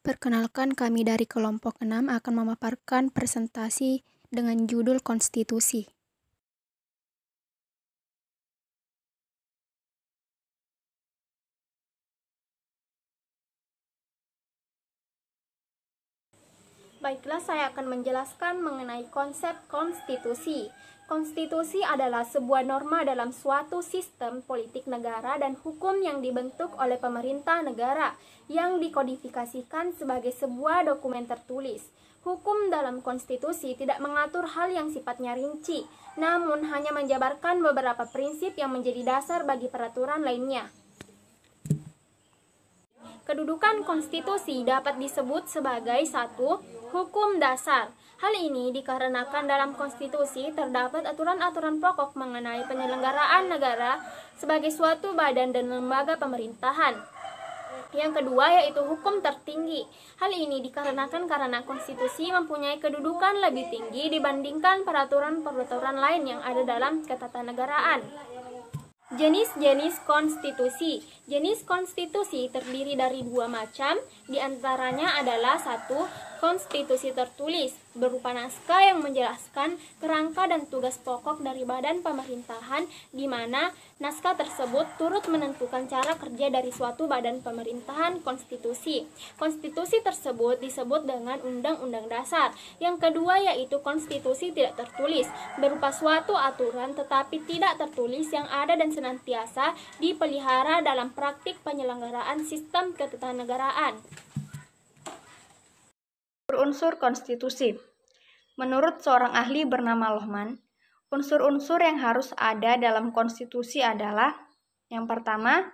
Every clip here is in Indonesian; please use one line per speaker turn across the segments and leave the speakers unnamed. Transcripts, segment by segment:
Perkenalkan, kami dari kelompok 6 akan memaparkan presentasi dengan judul Konstitusi.
Baiklah, saya akan menjelaskan mengenai konsep konstitusi. Konstitusi adalah sebuah norma dalam suatu sistem politik negara dan hukum yang dibentuk oleh pemerintah negara yang dikodifikasikan sebagai sebuah dokumen tertulis. Hukum dalam konstitusi tidak mengatur hal yang sifatnya rinci, namun hanya menjabarkan beberapa prinsip yang menjadi dasar bagi peraturan lainnya. Kedudukan konstitusi dapat disebut sebagai satu, hukum dasar. Hal ini dikarenakan dalam konstitusi terdapat aturan-aturan pokok mengenai penyelenggaraan negara sebagai suatu badan dan lembaga pemerintahan. Yang kedua yaitu hukum tertinggi. Hal ini dikarenakan karena konstitusi mempunyai kedudukan lebih tinggi dibandingkan peraturan-peraturan lain yang ada dalam ketatanegaraan. Jenis-jenis konstitusi. Jenis konstitusi terdiri dari dua macam, diantaranya adalah satu, konstitusi tertulis, berupa naskah yang menjelaskan kerangka dan tugas pokok dari badan pemerintahan, di mana naskah tersebut turut menentukan cara kerja dari suatu badan pemerintahan konstitusi. Konstitusi tersebut disebut dengan Undang-Undang Dasar. Yang kedua yaitu konstitusi tidak tertulis, berupa suatu aturan tetapi tidak tertulis yang ada dan senantiasa dipelihara dalam praktik penyelenggaraan sistem ketatanegaraan.
Unsur konstitusi. Menurut seorang ahli bernama Lohman, unsur-unsur yang harus ada dalam konstitusi adalah: yang pertama,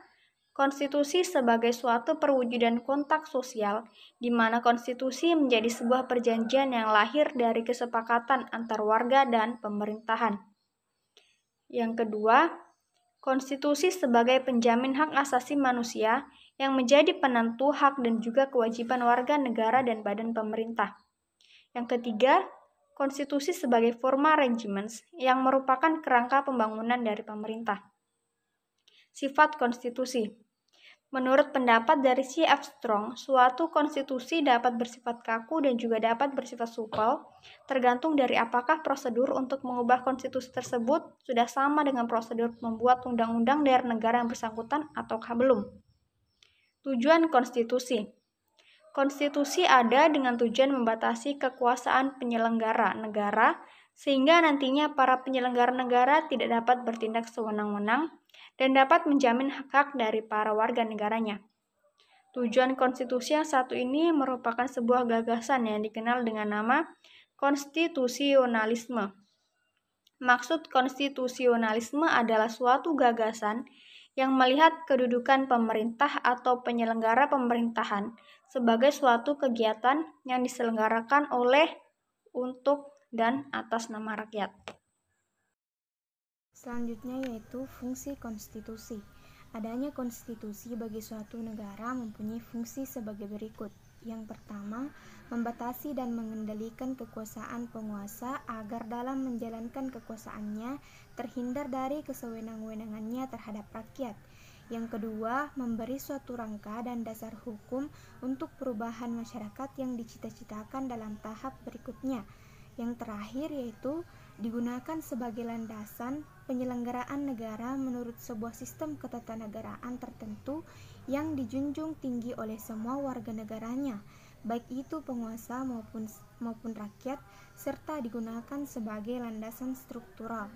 konstitusi sebagai suatu perwujudan kontak sosial, di mana konstitusi menjadi sebuah perjanjian yang lahir dari kesepakatan antar warga dan pemerintahan. Yang kedua, konstitusi sebagai penjamin hak asasi manusia yang menjadi penentu hak dan juga kewajiban warga negara dan badan pemerintah. Yang ketiga, konstitusi sebagai formal arrangements yang merupakan kerangka pembangunan dari pemerintah. Sifat konstitusi. Menurut pendapat dari C.F. Strong, suatu konstitusi dapat bersifat kaku dan juga dapat bersifat supel, tergantung dari apakah prosedur untuk mengubah konstitusi tersebut sudah sama dengan prosedur membuat undang-undang dari negara yang bersangkutan ataukah belum. Tujuan konstitusi. Konstitusi ada dengan tujuan membatasi kekuasaan penyelenggara negara, sehingga nantinya para penyelenggara negara tidak dapat bertindak sewenang-wenang dan dapat menjamin hak-hak dari para warga negaranya. Tujuan konstitusi yang satu ini merupakan sebuah gagasan yang dikenal dengan nama konstitusionalisme. Maksud konstitusionalisme adalah suatu gagasan yang melihat kedudukan pemerintah atau penyelenggara pemerintahan sebagai suatu kegiatan yang diselenggarakan oleh, untuk, dan atas nama rakyat.
Selanjutnya yaitu fungsi konstitusi. Adanya konstitusi bagi suatu negara mempunyai fungsi sebagai berikut. Yang pertama, membatasi dan mengendalikan kekuasaan penguasa agar dalam menjalankan kekuasaannya terhindar dari kesewenang-wenangannya terhadap rakyat. Yang kedua, memberi suatu rangka dan dasar hukum untuk perubahan masyarakat yang dicita-citakan dalam tahap berikutnya. Yang terakhir yaitu digunakan sebagai landasan penyelenggaraan negara menurut sebuah sistem ketatanegaraan tertentu yang dijunjung tinggi oleh semua warga negaranya, baik itu penguasa maupun rakyat, serta digunakan sebagai landasan struktural.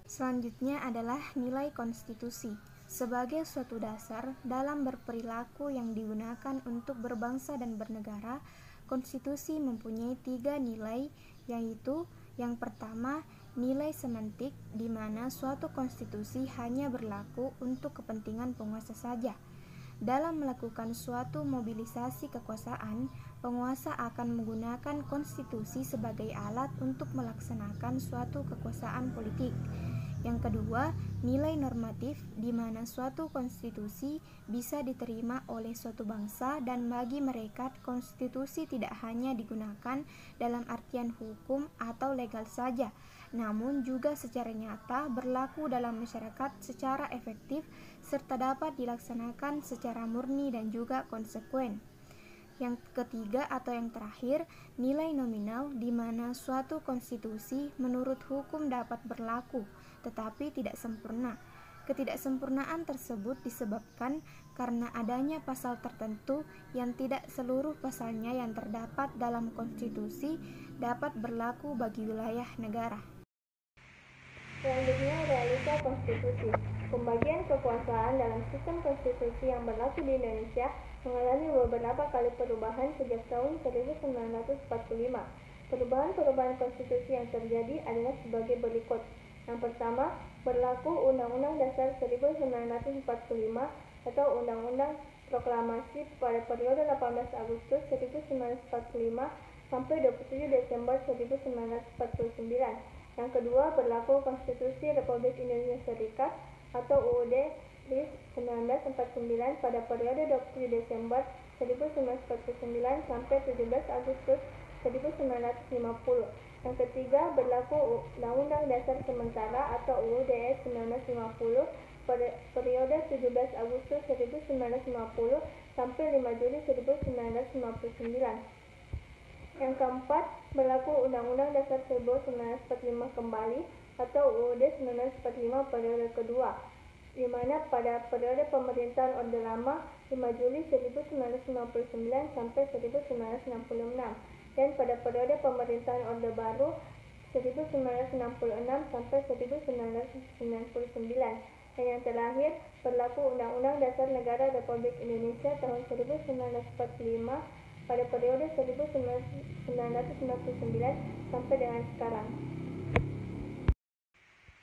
Selanjutnya adalah nilai konstitusi. Sebagai suatu dasar dalam berperilaku yang digunakan untuk berbangsa dan bernegara, konstitusi mempunyai 3 nilai, yaitu yang pertama, nilai semantik, di mana suatu konstitusi hanya berlaku untuk kepentingan penguasa saja. Dalam melakukan suatu mobilisasi kekuasaan, penguasa akan menggunakan konstitusi sebagai alat untuk melaksanakan suatu kekuasaan politik. Yang kedua, nilai normatif, di mana suatu konstitusi bisa diterima oleh suatu bangsa dan bagi mereka konstitusi tidak hanya digunakan dalam artian hukum atau legal saja, namun juga secara nyata berlaku dalam masyarakat secara efektif serta dapat dilaksanakan secara murni dan juga konsekuen. Yang ketiga atau yang terakhir, nilai nominal, di mana suatu konstitusi menurut hukum dapat berlaku, tetapi tidak sempurna. Ketidaksempurnaan tersebut disebabkan karena adanya pasal tertentu yang tidak seluruh pasalnya yang terdapat dalam konstitusi dapat berlaku bagi wilayah negara.
Selanjutnya, realita konstitusi. Pembagian kekuasaan dalam sistem konstitusi yang berlaku di Indonesia mengalami beberapa kali perubahan sejak tahun 1945. Perubahan-perubahan konstitusi yang terjadi adalah sebagai berikut. Yang pertama, berlaku Undang-Undang Dasar 1945 atau Undang-Undang Proklamasi pada periode 18 Agustus 1945 sampai 27 Desember 1949. Yang kedua, berlaku Konstitusi Republik Indonesia Serikat atau UUD RIS 1949 pada periode 27 Desember 1949 sampai 17 Agustus 1950. Yang ketiga, berlaku Undang-Undang Dasar Sementara atau UUD 1950 pada periode 17 Agustus 1950 sampai 5 Juli 1959. Yang keempat, berlaku Undang-Undang Dasar 1945 kembali atau UUD 1945 periode kedua, di mana pada periode pemerintahan Orde Lama 5 Juli 1959 sampai 1966 dan pada periode pemerintahan Orde Baru 1966 sampai 1999. Dan yang terakhir, berlaku Undang-Undang Dasar Negara Republik Indonesia tahun 1945 pada periode 1999 sampai dengan sekarang.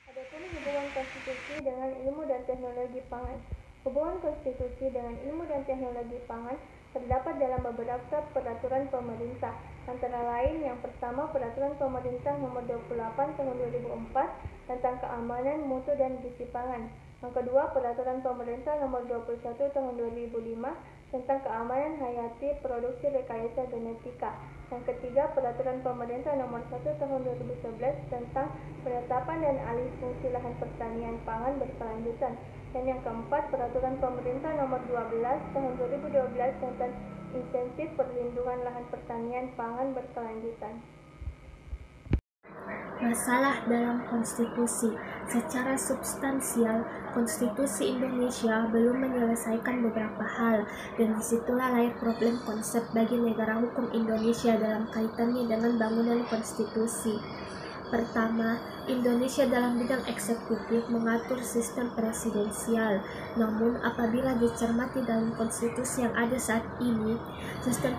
Adapun hubungan konstitusi dengan ilmu dan teknologi pangan. Hubungan konstitusi dengan ilmu dan teknologi pangan terdapat dalam beberapa peraturan pemerintah. Antara lain, yang pertama, Peraturan Pemerintah Nomor 28 Tahun 2004 tentang keamanan mutu dan gizi pangan. Yang kedua, Peraturan Pemerintah Nomor 21 Tahun 2005 tentang keamanan hayati produksi rekayasa genetika. Yang ketiga, Peraturan Pemerintah Nomor 1 Tahun 2011 tentang penetapan dan alih fungsi lahan pertanian pangan berkelanjutan. Dan yang keempat, Peraturan Pemerintah Nomor 12 Tahun 2012 tentang insentif perlindungan lahan pertanian pangan berkelanjutan.
Masalah dalam konstitusi. Secara substansial, konstitusi Indonesia belum menyelesaikan beberapa hal, dan disitulah lahir problem konsep bagi negara hukum Indonesia dalam kaitannya dengan bangunan konstitusi. Pertama, Indonesia dalam bidang eksekutif mengatur sistem presidensial. Namun, apabila dicermati dalam konstitusi yang ada saat ini, sistem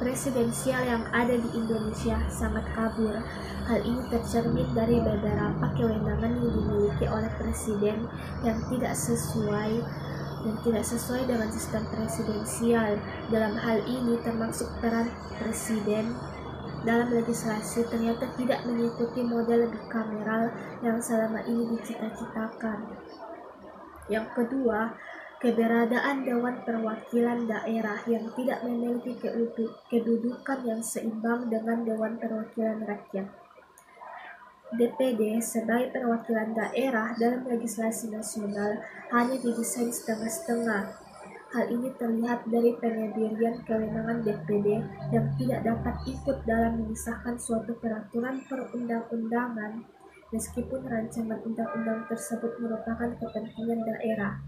presidensial yang ada di Indonesia sangat kabur. Hal ini tercermin dari beberapa kewenangan yang dimiliki oleh presiden yang tidak sesuai dengan sistem presidensial. Dalam hal ini termasuk peran presiden dalam legislasi ternyata tidak mengikuti model bikameral yang selama ini dicita-citakan. Yang kedua, keberadaan Dewan Perwakilan Daerah yang tidak memiliki kedudukan yang seimbang dengan Dewan Perwakilan Rakyat. DPD sebagai perwakilan daerah dalam legislasi nasional hanya didesain setengah-setengah. Hal ini terlihat dari penyendirian kewenangan DPD yang tidak dapat ikut dalam mengesahkan suatu peraturan perundang-undangan meskipun rancangan undang-undang tersebut merupakan kepentingan daerah.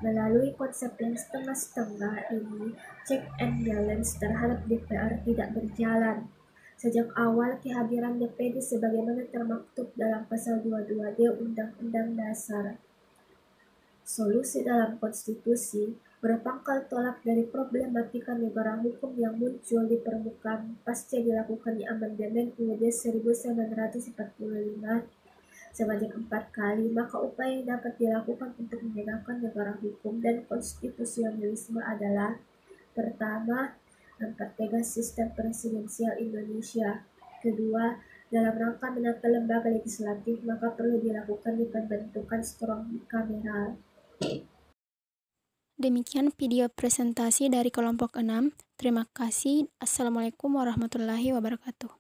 Melalui konsep yang setengah-setengah ini, check and balance terhadap DPR tidak berjalan. Sejak awal kehadiran DPD sebagaimana termaktub dalam pasal 22D Undang-Undang Dasar. Solusi dalam konstitusi berpangkal tolak dari problematika negara hukum yang muncul di permukaan pasca dilakukannya amandemen UUD 1945 sebanyak 4 kali, maka upaya yang dapat dilakukan untuk menegakkan negara hukum dan konstitusionalisme adalah: pertama, mempertegas sistem presidensial Indonesia. Kedua, dalam rangka menata lembaga legislatif, maka perlu dilakukan pembentukan strong bicameral.
Demikian video presentasi dari kelompok 6. Terima kasih. Assalamualaikum warahmatullahi wabarakatuh.